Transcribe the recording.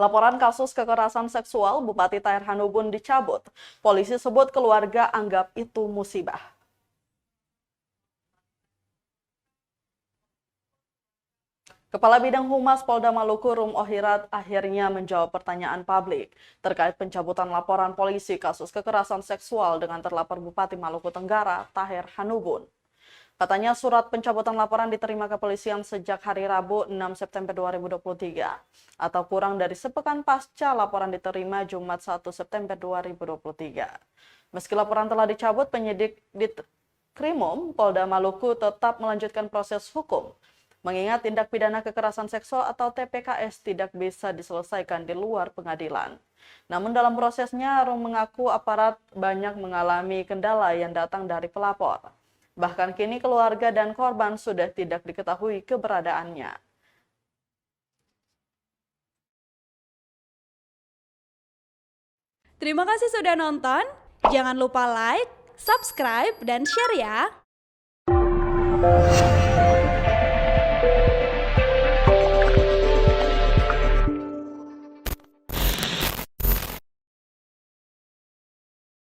Laporan kasus kekerasan seksual Bupati Tahir Hanubun dicabut. Polisi sebut keluarga anggap itu musibah. Kepala Bidang Humas Polda Maluku Rum Ohirat akhirnya menjawab pertanyaan publik terkait pencabutan laporan polisi kasus kekerasan seksual dengan terlapor Bupati Maluku Tenggara Tahir Hanubun. Katanya surat pencabutan laporan diterima kepolisian sejak hari Rabu 6 September 2023 atau kurang dari sepekan pasca laporan diterima Jumat 1 September 2023. Meski laporan telah dicabut, penyidik Ditkrimum Polda Maluku tetap melanjutkan proses hukum. Mengingat tindak pidana kekerasan seksual atau TPKS tidak bisa diselesaikan di luar pengadilan. Namun dalam prosesnya, Rum mengaku aparat banyak mengalami kendala yang datang dari pelapor. Bahkan kini keluarga dan korban sudah tidak diketahui keberadaannya. Terima kasih sudah nonton. Jangan lupa like, subscribe, dan share ya.